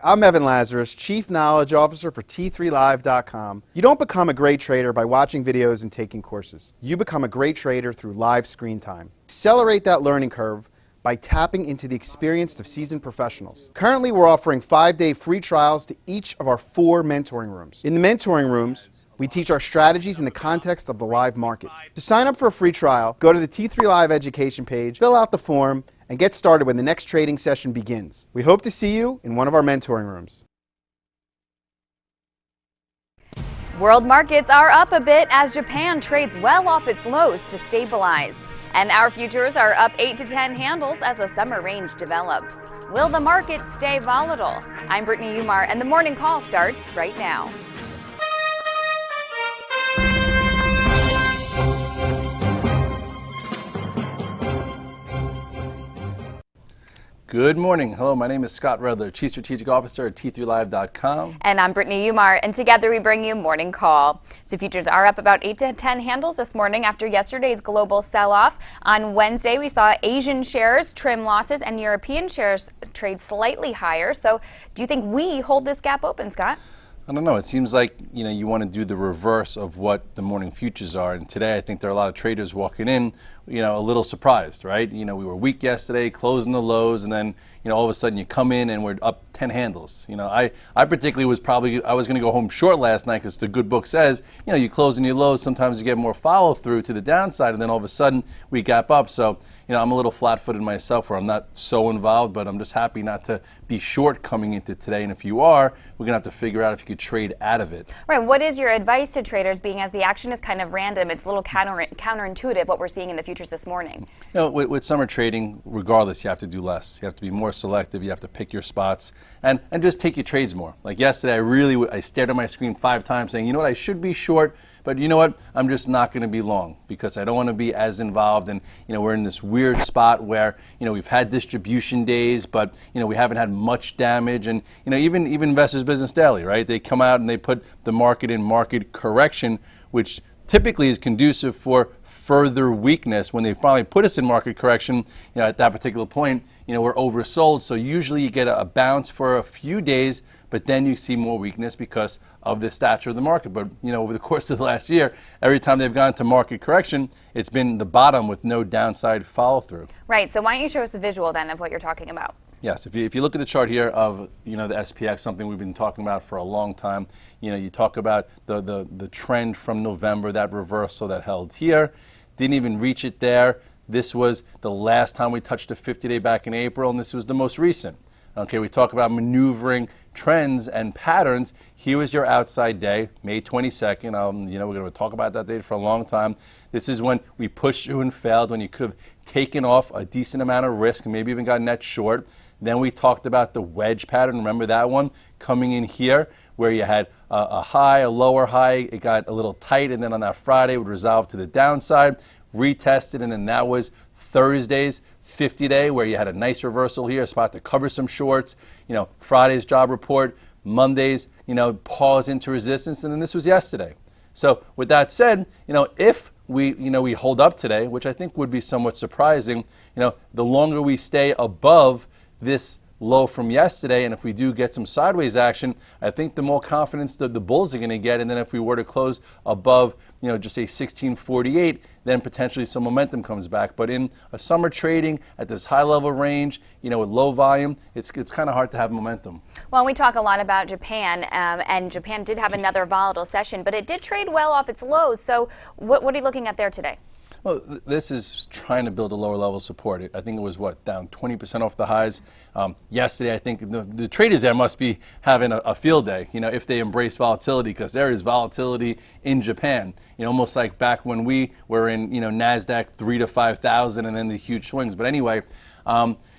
I'm Evan Lazarus, Chief Knowledge Officer for T3Live.com. You don't become a great trader by watching videos and taking courses. You become a great trader through live screen time. Accelerate that learning curve by tapping into the experience of seasoned professionals. Currently, we're offering 5-day free trials to each of our 4 mentoring rooms. In the mentoring rooms, we teach our strategies in the context of the live market. To sign up for a free trial, go to the T3 Live education page, fill out the form, and get started when the next trading session begins. We hope to see you in one of our mentoring rooms. World markets are up a bit as Japan trades well off its lows to stabilize. And our futures are up 8 to 10 handles as the summer range develops. Will the market stay volatile? I'm Brittany Umar, and the morning call starts right now. Good morning. Hello, my name is Scott Redler, Chief Strategic Officer at T3Live.com. And I'm Brittany Umar, and together we bring you Morning Call. So futures are up about 8 to 10 handles this morning after yesterday's global sell-off. On Wednesday, we saw Asian shares trim losses and European shares trade slightly higher. So do you think we hold this gap open, Scott? I don't know. It seems like, you want to do the reverse of what the morning futures are. And today, I think there are a lot of traders walking in, a little surprised, right? We were weak yesterday, closing the lows, and then, all of a sudden you come in and we're up 10 handles. I particularly was going to go home short last night because the good book says, you close in your lows, sometimes you get more follow through to the downside, and then all of a sudden we gap up. So, I'm a little flat-footed myself where I'm not so involved, but I'm just happy not to be short coming into today. And if you are, we're going to have to figure out if you could trade out of it. Right. What is your advice to traders, being as the action is kind of random? It's a little counterintuitive what we're seeing in the futures this morning. With summer trading, regardless, you have to do less. You have to be more selective. You have to pick your spots and just take your trades more. Like yesterday, I stared at my screen 5 times saying, I should be short. But you know what? I'm just not going to be long because I don't want to be as involved. And, we're in this weird spot where, we've had distribution days, but, we haven't had much damage. And, even Investors Business Daily, right? They come out and they put the market in market correction, which typically is conducive for further weakness. When they finally put us in market correction, at that particular point, we're oversold. So usually you get a bounce for a few days, but then you see more weakness because of the stature of the market. But, over the course of the last year, every time they've gone to market correction, it's been the bottom with no downside follow through. Right. So why don't you show us the visual then of what you're talking about? Yes. If you look at the chart here of, the SPX, something we've been talking about for a long time, you talk about the trend from November, that reversal that held here, didn't even reach it there. This was the last time we touched a 50-day back in April, and this was the most recent. Okay, we talk about maneuvering trends and patterns. Here is your outside day, May 22nd. We're going to talk about that date for a long time. This is when we pushed you and failed, when you could have taken off a decent amount of risk and maybe even got net short. Then we talked about the wedge pattern. Remember that one? Coming in here where you had a high, a lower high. It got a little tight, and then on that Friday it would resolve to the downside, retested, and then that was Thursday's 50-day where you had a nice reversal here, a spot to cover some shorts. Friday's job report, Monday's, pause into resistance, and then this was yesterday. So with that said, if we hold up today, which I think would be somewhat surprising, the longer we stay above this low from yesterday, and if we do get some sideways action, I think the more confidence that the bulls are going to get. And then if we were to close above, just say 1648, then potentially some momentum comes back. But in a summer trading at this high level range, with low volume, it's kind of hard to have momentum. Well, we talk a lot about Japan, and Japan did have another volatile session, but it did trade well off its lows. So what are you looking at there today? Well, this is trying to build a lower level support. I think it was, down 20% off the highs. Yesterday, I think the traders there must be having a field day, if they embrace volatility, because there is volatility in Japan. Almost like back when we were in, NASDAQ 3,000 to 5,000 and then the huge swings. But anyway,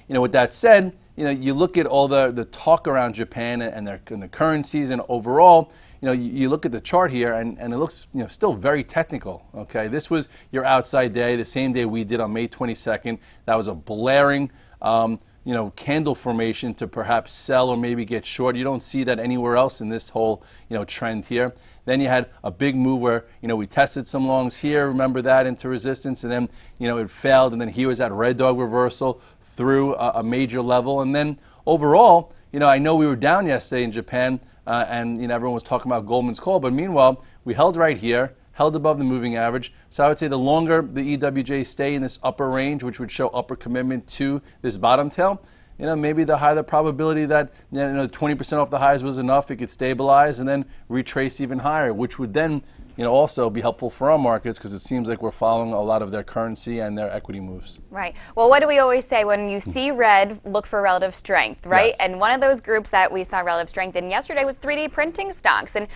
with that said, you look at all the talk around Japan and the currencies and overall, you look at the chart here and it looks, still very technical. Okay, this was your outside day, the same day we did on May 22nd. That was a blaring, candle formation to perhaps sell or maybe get short. You don't see that anywhere else in this whole, trend here. Then you had a big move where, we tested some longs here. Remember that into resistance, and then, it failed. And then here was that red dog reversal through a major level, and then overall, I know we were down yesterday in Japan, and everyone was talking about Goldman's call, but meanwhile, we held right here, held above the moving average. So I would say the longer the EWJ stay in this upper range, which would show upper commitment to this bottom tail, maybe the higher the probability that 20% off the highs was enough, it could stabilize and then retrace even higher, which would then also be helpful for our markets because it seems like we're following a lot of their currency and their equity moves. Right. Well, what do we always say? When you see red, look for relative strength, right? Yes. And one of those groups that we saw relative strength in yesterday was 3D printing stocks. And,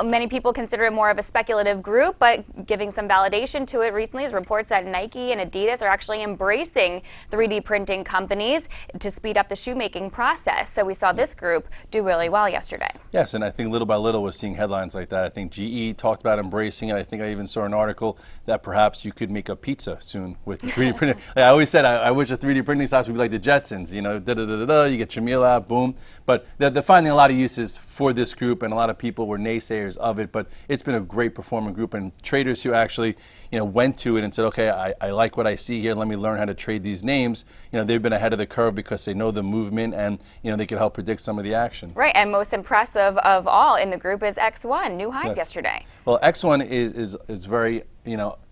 many people consider it more of a speculative group, but giving some validation to it recently is reports that Nike and Adidas are actually embracing 3D printing companies to speed up the shoemaking process. So we saw this group do really well yesterday. Yes, and I think little by little we're seeing headlines like that. I think GE talked about embracing it. I think I even saw an article that perhaps you could make a pizza soon with 3D printing. Like I always said, I wish the 3D printing stocks would be like the Jetsons, you get your meal out, boom. But they're finding a lot of uses for this group, and a lot of people were naysayers of it, but it's been a great performing group, and traders who actually went to it and said, okay, I like what I see here, let me learn how to trade these names, they've been ahead of the curve because they know the movement and they can help predict some of the action. Right, and most impressive of all in the group is XONE, new highs yesterday. Well, XONE is very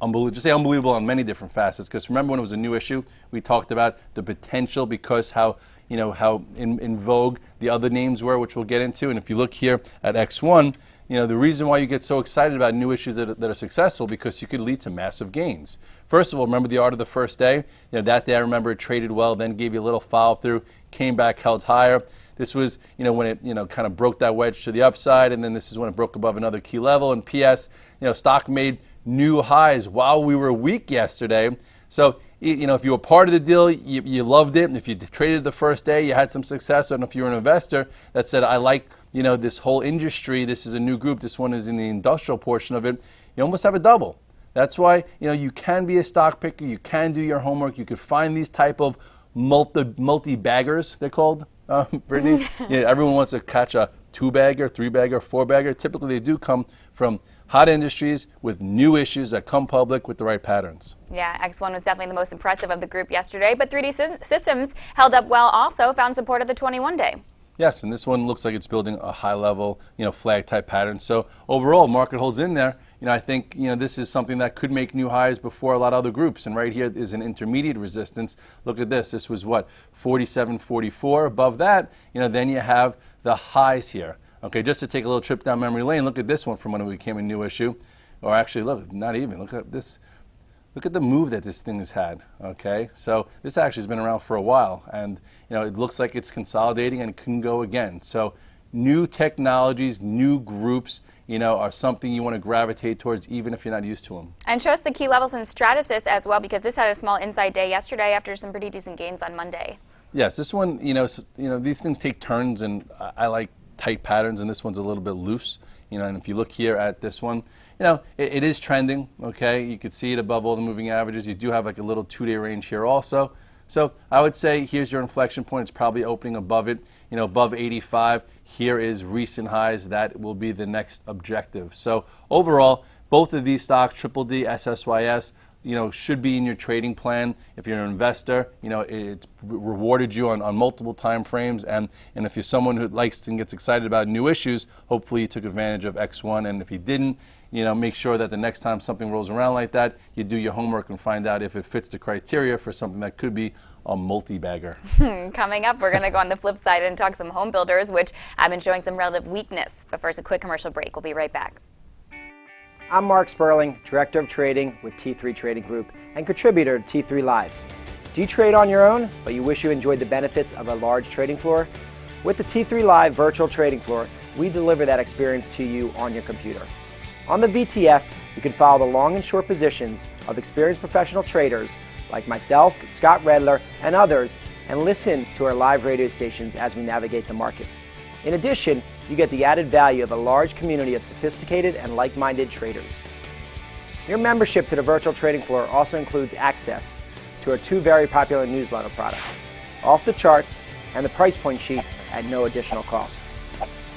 unbelievable, just say unbelievable on many different facets, because remember when it was a new issue, we talked about the potential because how in vogue the other names were, which we'll get into. And if you look here at XONE, the reason why you get so excited about new issues that are successful, because you could lead to massive gains. First of all, remember the art of the first day? That day I remember it traded well, then gave you a little follow through, came back, held higher. This was, when it, kind of broke that wedge to the upside, and then this is when it broke above another key level. And PS, stock made new highs while we were weak yesterday. So, if you were part of the deal, you loved it. And if you traded the first day, you had some success. And if you're an investor that said, I like, this whole industry, this is a new group, this one is in the industrial portion of it, you almost have a double. That's why, you can be a stock picker, you can do your homework, you could find these type of multi-baggers, they're called, Brittany. Everyone wants to catch a 2-bagger, 3-bagger, 4-bagger. Typically, they do come from hot industries with new issues that come public with the right patterns. Yeah, XONE was definitely the most impressive of the group yesterday, but 3D Systems held up well also, found support at the 21-day. Yes, and this one looks like it's building a high level, flag type pattern. So overall, market holds in there. I think, this is something that could make new highs before a lot of other groups. And right here is an intermediate resistance. Look at this. This was what, 47.44. Above that, then you have the highs here. Okay, just to take a little trip down memory lane, look at this one from when it became a new issue. Or actually, look, not even. Look at this. Look at the move that this thing has had. Okay, so this actually has been around for a while, and it looks like it's consolidating and it can go again. So new technologies, new groups, are something you want to gravitate towards even if you're not used to them. And show us the key levels in SSYS as well, because this had a small inside day yesterday after some pretty decent gains on Monday. Yes, this one, these things take turns, and I like tight patterns, and this one's a little bit loose. And if you look here at this one, it is trending, okay? You could see it above all the moving averages. You do have like a little 2-day range here also. So I would say here's your inflection point. It's probably opening above it, above 85. Here is recent highs. That will be the next objective. So overall, both of these stocks, Triple D, SSYS, should be in your trading plan. If you're an investor, it's rewarded you on multiple time frames. And if you're someone who likes and gets excited about new issues, hopefully you took advantage of XONE. And if you didn't, make sure that the next time something rolls around like that, you do your homework and find out if it fits the criteria for something that could be a multi-bagger. Coming up, we're going to go on the flip side and talk some home builders, which have been showing some relative weakness. But first, a quick commercial break. We'll be right back. I'm Mark Sperling, Director of Trading with T3 Trading Group and contributor to T3 Live. Do you trade on your own, but you wish you enjoyed the benefits of a large trading floor? With the T3 Live virtual trading floor, we deliver that experience to you on your computer. On the VTF, you can follow the long and short positions of experienced professional traders like myself, Scott Redler, and others, and listen to our live radio stations as we navigate the markets. In addition, you get the added value of a large community of sophisticated and like-minded traders. Your membership to the virtual trading floor also includes access to our 2 very popular newsletter products, Off the Charts and the Price Point Sheet at no additional cost.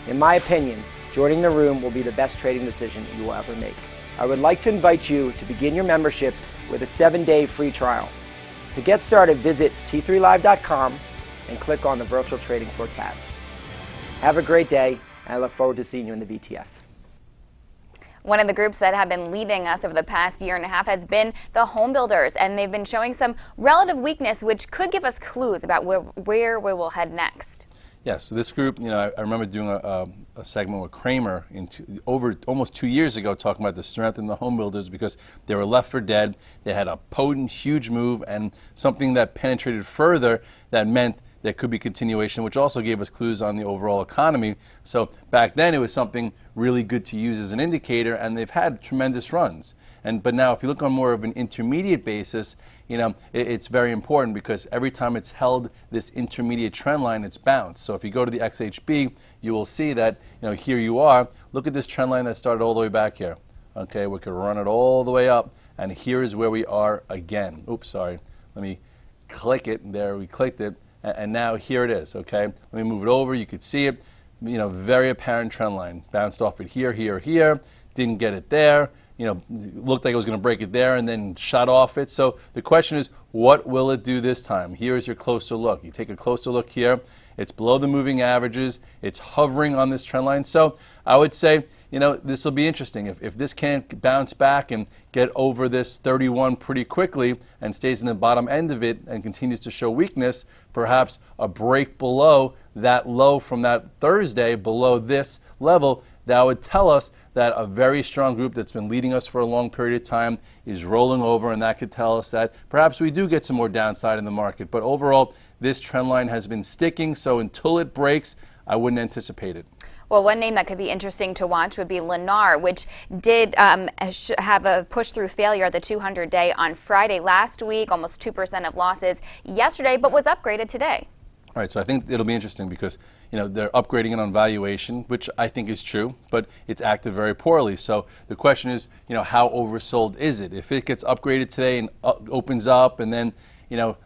In my opinion, joining the room will be the best trading decision you will ever make. I would like to invite you to begin your membership with a 7-day free trial. To get started, visit t3live.com and click on the Virtual Trading Floor tab. Have a great day, and I look forward to seeing you in the VTF. One of the groups that have been leading us over the past year and a half has been the Homebuilders, and they've been showing some relative weakness, which could give us clues about where we will head next. Yes, so this group, I remember doing a segment with Kramer over almost 2 years ago, talking about the strength in the Homebuilders because they were left for dead. They had a potent, huge move and something that penetrated further that meant there could be continuation, which also gave us clues on the overall economy. So back then it was something really good to use as an indicator, and they've had tremendous runs. But now if you look on more of an intermediate basis, it's very important because every time it's held this intermediate trend line, it's bounced. So if you go to the XHB, you will see that here you are. Look at this trend line that started all the way back here. Okay, we could run it all the way up, and here is where we are again. Oops, sorry. Let me click it. There, we clicked it. And now here it is, okay? Let me move it over. You could see it, very apparent trend line. Bounced off it here, here, here. Didn't get it there. Looked like it was going to break it there and then shot off it. So the question is, what will it do this time? Here is your closer look. You take a closer look here. It's below the moving averages. It's hovering on this trend line. So I would say, this will be interesting. If this can't bounce back and get over this 31 pretty quickly and stays in the bottom end of it and continues to show weakness, perhaps a break below that low from that Thursday, below this level, that would tell us that a very strong group that's been leading us for a long period of time is rolling over, and that could tell us that perhaps we do get some more downside in the market. But overall, this trend line has been sticking, so until it breaks, I wouldn't anticipate it. Well, one name that could be interesting to watch would be Lennar, which did have a push-through failure at the 200-day on Friday last week, almost 2% of losses yesterday, but was upgraded today. All right, so I think it'll be interesting because they're upgrading it on valuation, which I think is true, but it's acted very poorly. So the question is, how oversold is it? If it gets upgraded today and opens up, and then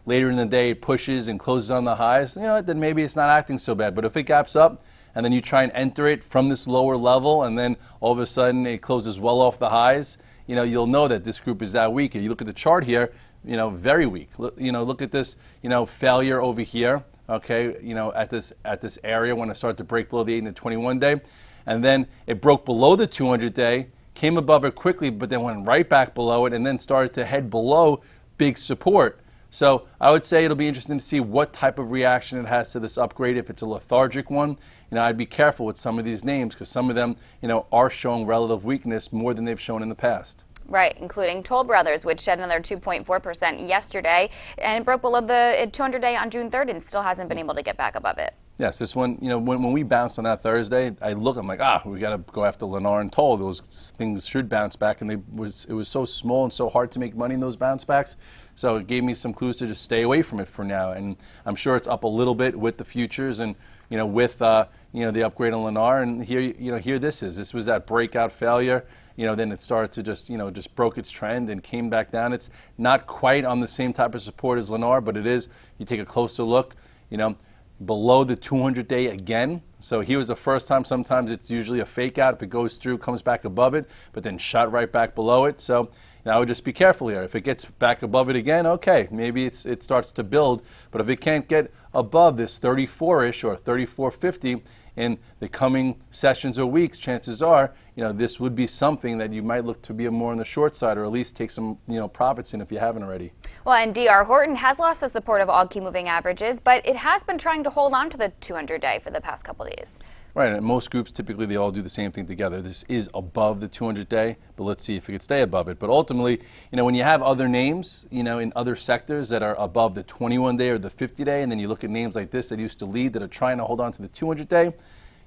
later in the day it pushes and closes on the highs, then maybe it's not acting so bad. But if it gaps up and then you try and enter it from this lower level, and then all of a sudden it closes well off the highs, you'll know that this group is that weak. If you look at the chart here, very weak. Look at this, failure over here. Okay, at this area when it started to break below the 8 and the 21-day, and then it broke below the 200-day, came above it quickly, but then went right back below it, and then started to head below big support. So I would say it'll be interesting to see what type of reaction it has to this upgrade. If it's a lethargic one, I'd be careful with some of these names because some of them, are showing relative weakness more than they've shown in the past. Right, including Toll Brothers, which shed another 2.4% yesterday, and it broke below the 200-day on June 3rd and still hasn't been able to get back above it. Yes, this one, when we bounced on that Thursday, I'm like, we got to go after Lennar and Toll. Those things should bounce back, and it was so small and so hard to make money in those bounce backs. So it gave me some clues to just stay away from it for now. And I'm sure it's up a little bit with the futures and with the upgrade on Lennar. And here this was that breakout failure. Then it started to just broke its trend and came back down. It's not quite on the same type of support as Lennar, but it is. You take a closer look, below the 200-day again. So here was the first time. Sometimes it's usually a fake out. If it goes through, comes back above it, but then shot right back below it. So I would just be careful here. If it gets back above it again, okay, maybe it starts to build. But if it can't get above this 34-ish or 34.50 in the coming sessions or weeks, chances are, this would be something that you might look to be more on the short side, or at least take some, profits in if you haven't already. Well, and D.R. Horton has lost the support of all key moving averages, but it has been trying to hold on to the 200-day for the past couple days. Right, and most groups, typically, they all do the same thing together. This is above the 200-day, but let's see if it could stay above it. But ultimately, when you have other names, in other sectors that are above the 21-day or the 50-day, and then you look at names like this that used to lead that are trying to hold on to the 200-day,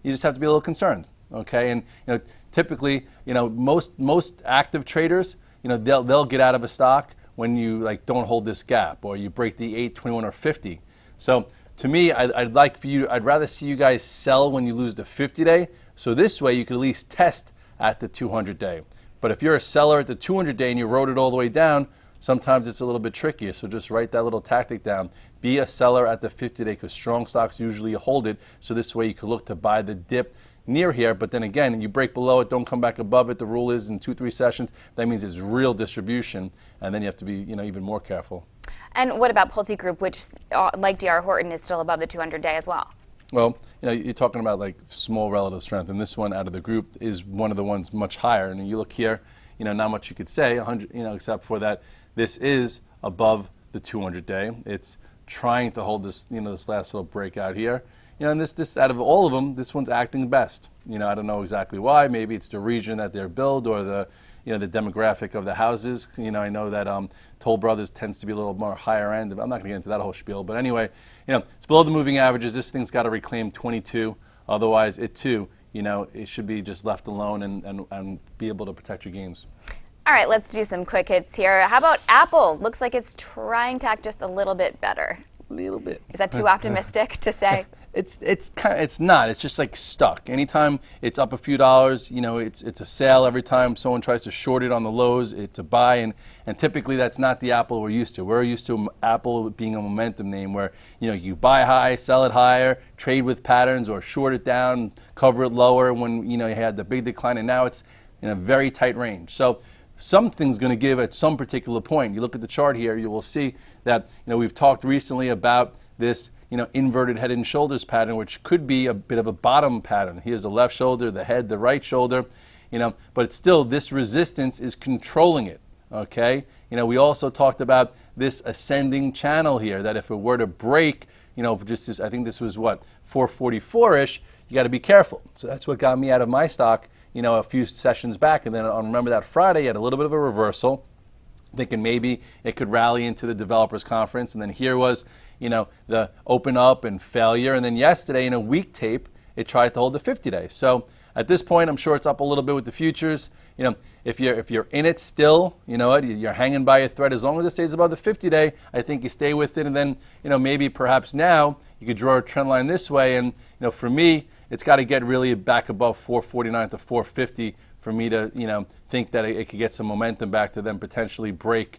you just have to be a little concerned, okay? And, typically, most active traders, they'll get out of a stock when you, don't hold this gap, or you break the 8, 21, or 50. So, to me, I'd rather see you guys sell when you lose the 50-day, so this way you can at least test at the 200-day. But if you're a seller at the 200-day and you rode it all the way down, sometimes it's a little bit trickier. So just write that little tactic down. Be a seller at the 50-day because strong stocks usually hold it, so this way you can look to buy the dip near here, but then again, you break below it, don't come back above it. The rule is in 2-3 sessions, that means it's real distribution, and then you have to be even more careful. And what about Pulte Group, which, like D.R. Horton, is still above the 200-day as well? Well, you're talking about like small relative strength, and this one out of the group is one of the ones much higher. And you look here, not much you could say, 100, except for that this is above the 200-day. It's trying to hold this, this last little breakout here. And this out of all of them, this one's acting best. I don't know exactly why. Maybe it's the region that they're built or the the demographic of the houses. I know that Toll Brothers tends to be a little more higher end. I'm not going to get into that whole spiel, but anyway, it's below the moving averages. This thing's got to reclaim 22. Otherwise, it too, it should be just left alone and be able to protect your gains. All right, let's do some quick hits here. How about Apple? Looks like it's trying to act just a little bit better. A little bit. Is that too optimistic to say? It's not. It's just like stuck. Anytime it's up a few dollars, it's a sale. Every time someone tries to short it on the lows, it's a buy, and typically that's not the Apple we're used to. We're used to Apple being a momentum name where you buy high, sell it higher, trade with patterns, or short it down, cover it lower when you had the big decline, and now it's in a very tight range. So something's going to give at some particular point. You look at the chart here, you will see that we've talked recently about this inverted head and shoulders pattern, which could be a bit of a bottom pattern. Here's the left shoulder, the head, the right shoulder, but it's still this resistance is controlling it, okay? We also talked about this ascending channel here, that if it were to break, I think this was what, 444-ish, you got to be careful. So that's what got me out of my stock, a few sessions back, and then I remember that Friday, you had a little bit of a reversal, thinking maybe it could rally into the developers conference, and then here was the open up and failure, and then yesterday in a week tape it tried to hold the 50-day. So at this point I'm sure it's up a little bit with the futures. If you're in it still, you're hanging by a thread. As long as it stays above the 50-day, I think you stay with it, and then maybe perhaps now you could draw a trend line this way, and for me it's got to get really back above 449 to 450 for me to think that it could get some momentum back to then potentially break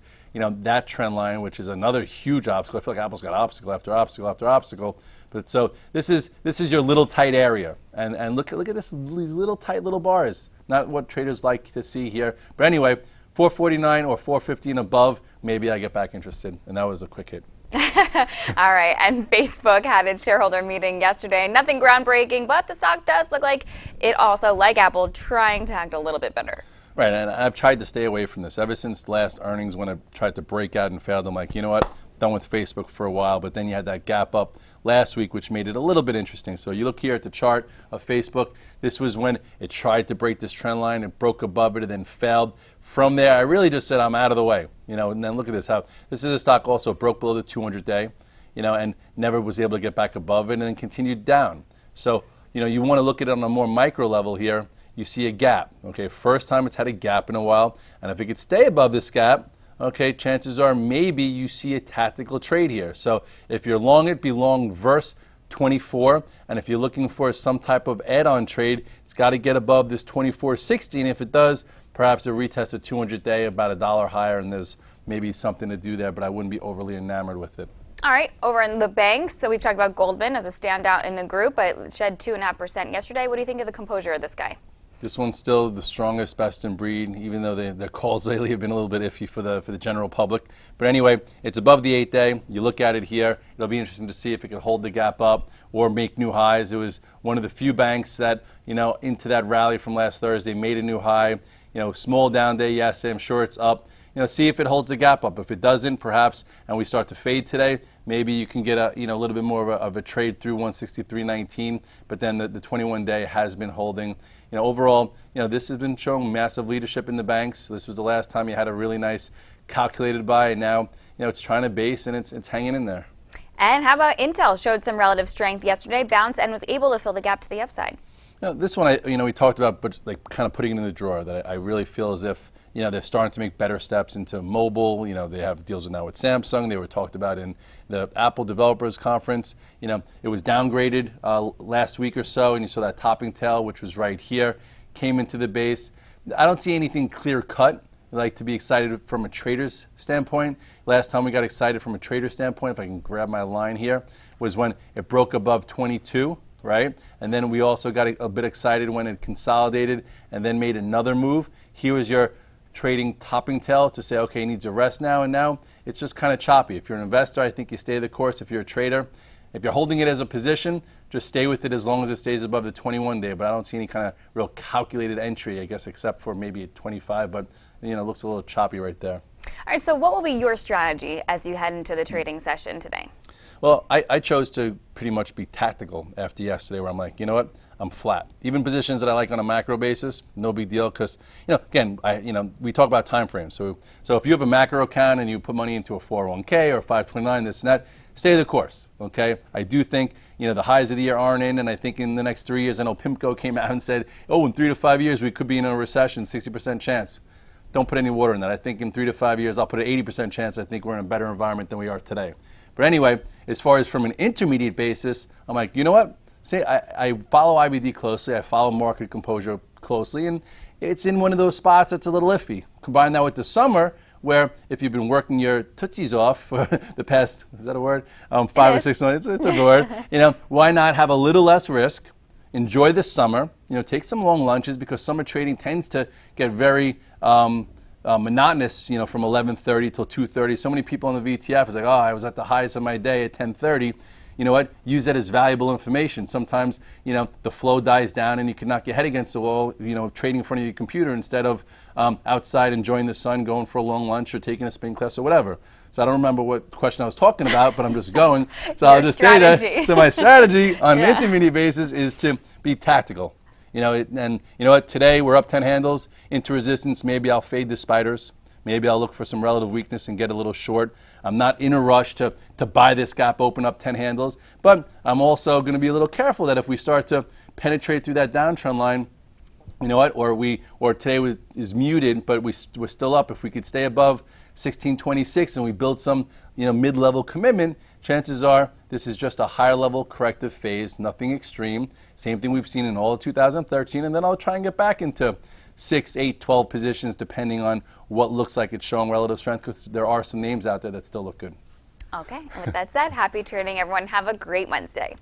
that trend line, which is another huge obstacle. I feel like Apple's got obstacle after obstacle after obstacle. But so this is your little tight area, and look at these little tight little bars. Not what traders like to see here. But anyway, 449 or 450 and above, maybe I get back interested. And that was a quick hit. All right, and Facebook had its shareholder meeting yesterday. Nothing groundbreaking, but the stock does look like it also, like Apple, trying to act a little bit better. Right, and I've tried to stay away from this ever since the last earnings when I tried to break out and failed. I'm like, you know what, done with Facebook for a while, but then you had that gap up last week, which made it a little bit interesting. So you look here at the chart of Facebook. This was when it tried to break this trend line. It broke above it and then failed. From there, I really just said I'm out of the way. And then look at this, how this is a stock also broke below the 200-day, and never was able to get back above it and then continued down. So, you want to look at it on a more micro level here. You see a gap. Okay, first time it's had a gap in a while, and if it could stay above this gap, okay, chances are maybe you see a tactical trade here. So if you're long it, be long verse 24, and if you're looking for some type of add-on trade, it's got to get above this 24.60, and if it does, perhaps a retest of 200-day about $1 higher, and there's maybe something to do there, but I wouldn't be overly enamored with it. All right, over in the banks, so we've talked about Goldman as a standout in the group, but it shed 2.5% yesterday. What do you think of the composure of this guy? This one's still the strongest, best in breed, even though their calls lately have been a little bit iffy for the general public. But anyway, it's above the 8-day. You look at it here. It'll be interesting to see if it can hold the gap up or make new highs. It was one of the few banks that, into that rally from last Thursday, made a new high. Small down day, yes, I'm sure it's up. See if it holds the gap up. If it doesn't, perhaps, and we start to fade today, maybe you can get a little bit more of a trade through 163.19. But then the 21-day has been holding. Overall, this has been showing massive leadership in the banks. This was the last time you had a really nice calculated buy, and now it's trying to base and it's hanging in there. And how about Intel? Showed some relative strength yesterday, bounced and was able to fill the gap to the upside. This one, we talked about, but like kind of putting it in the drawer. That I really feel as if they're starting to make better steps into mobile. They have deals now with Samsung. They were talked about in the Apple Developers Conference. It was downgraded last week or so, and you saw that topping tail, which was right here, came into the base. I don't see anything clear cut. I like to be excited from a trader's standpoint. Last time we got excited from a trader standpoint, if I can grab my line here, was when it broke above 22. Right? And then we also got a bit excited when it consolidated and then made another move. Here was your trading topping tail to say, okay, it needs a rest now, and now it's just kind of choppy. If you're an investor, I think you stay the course. If you're a trader, If you're holding it as a position, just stay with it as long as it stays above the 21-day. But I don't see any kind of real calculated entry, I guess, except for maybe at 25. But you know, it looks a little choppy right there. All right, so what will be your strategy as you head into the trading session today? Well, I chose to pretty much be tactical after yesterday, where I'm like, you know what, I'm flat. Even positions that I like on a macro basis, no big deal, because again, we talk about time frames. So if you have a macro account and you put money into a 401k or 529, this and that, stay the course. Okay, I do think the highs of the year aren't in, and I think in the next 3 years, I know PIMCO came out and said, oh, in 3 to 5 years we could be in a recession, 60% chance. Don't put any water in that. I think in 3 to 5 years, I'll put an 80% chance. I think we're in a better environment than we are today. But anyway, as far as from an intermediate basis, I'm like, you know what? Say I follow IBD closely. I follow market composure closely, and it's in one of those spots that's a little iffy. Combine that with the summer, where if you've been working your tootsies off for the past, is that a word? 5 or 6 months. It's a word. Why not have a little less risk? Enjoy the summer. Take some long lunches, because summer trading tends to get very monotonous, from 11:30 till 2:30. So many people on the VTF is like, oh, I was at the highest of my day at 10:30. You know what? Use that as valuable information. Sometimes, the flow dies down and you can knock your head against the wall, trading in front of your computer instead of outside enjoying the sun, going for a long lunch or taking a spin class or whatever. So I don't remember what question I was talking about, but I'm just going. So I'll just say that. So my strategy on an intermediate basis is to be tactical. And you know what? Today we're up 10 handles into resistance. Maybe I'll fade the spiders. Maybe I'll look for some relative weakness and get a little short. I'm not in a rush to buy this gap, open up 10 handles. But I'm also going to be a little careful that if we start to penetrate through that downtrend line, you know what? Or today is muted, but we're still up. If we could stay above 1626 and we build some mid-level commitment, chances are this is just a higher level corrective phase, nothing extreme. Same thing we've seen in all of 2013, and then I'll try and get back into 6, 8, 12 positions depending on what looks like it's showing relative strength, because there are some names out there that still look good. Okay, and with that said, happy trading everyone. Have a great Wednesday.